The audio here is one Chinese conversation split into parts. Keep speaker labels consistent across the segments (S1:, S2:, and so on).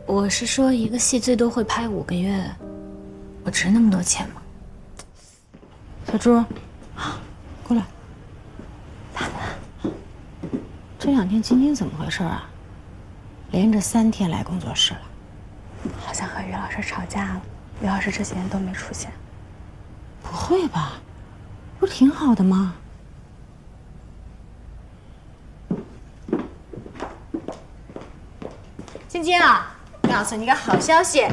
S1: 我是说，一个戏最多会拍5个月，我值那么多钱吗？
S2: 小朱，过来。
S1: 咋了？
S2: 这2天晶晶怎么回事啊？连着3天来工作室了。
S1: 好像和于老师吵架了。于老师这几天都没出现。
S2: 不会吧？不是挺好的吗？晶晶啊，告诉你个好消息，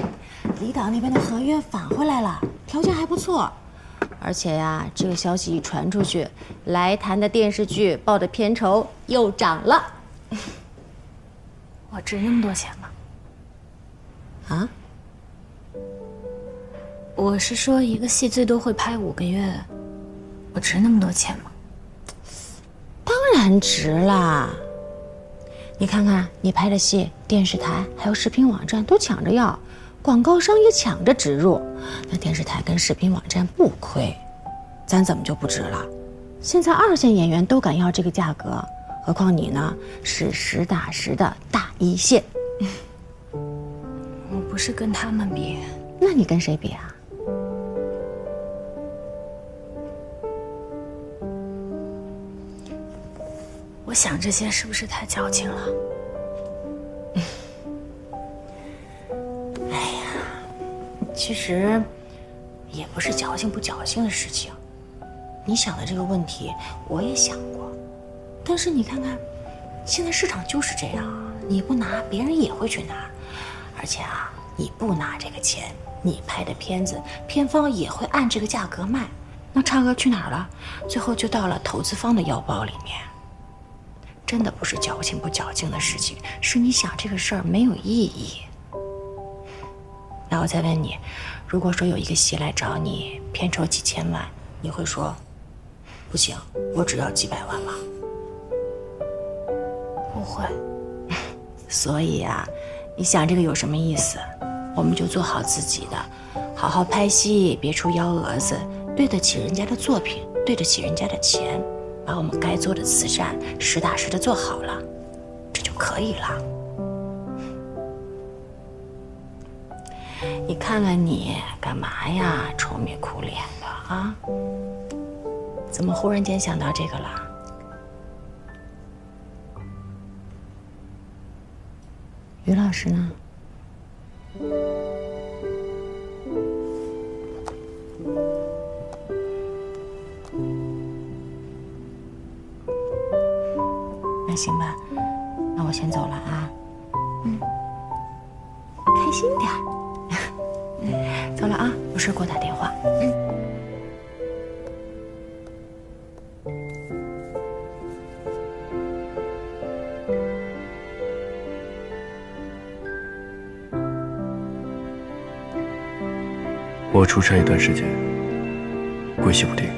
S2: 李导那边的合约返回来了，条件还不错。而且呀，这个消息一传出去，来谈的电视剧报的片酬又涨了。
S1: 我值那么多钱吗？
S2: 啊？
S1: 我是说，一个戏最多会拍5个月，我值那么多钱吗？
S2: 当然值啦！你看看你拍的戏，电视台还有视频网站都抢着要，广告商也抢着植入，那电视台跟视频网站不亏，咱怎么就不值了？现在2线演员都敢要这个价格，何况你呢，是实打实的大1线。
S1: 我不是跟他们比，
S2: 那你跟谁比啊？
S1: 我想这些是不是太矫情了？
S2: 哎呀，其实也不是矫情不矫情的事情。你想的这个问题我也想过，但是你看看，现在市场就是这样，你不拿，别人也会去拿。而且啊，你不拿这个钱，你拍的片子，片方也会按这个价格卖，那差额去哪儿了？最后就到了投资方的腰包里面。真的不是矫情不矫情的事情，是你想这个事儿没有意义。那我再问你，如果说有一个戏来找你，片酬几千万，你会说不行，我只要几百万吗？
S1: 不会。
S2: 所以啊，你想这个有什么意思？我们就做好自己的，好好拍戏，别出幺蛾子，对得起人家的作品，对得起人家的钱，把我们该做的慈善实打实的做好了，这就可以了。你看看你干嘛呀，愁眉苦脸的啊？怎么忽然间想到这个了？于老师呢？那行吧，那我先走了啊。开心点儿。走了啊，有事给我打电话。
S3: 我出差一段时间，归西不定。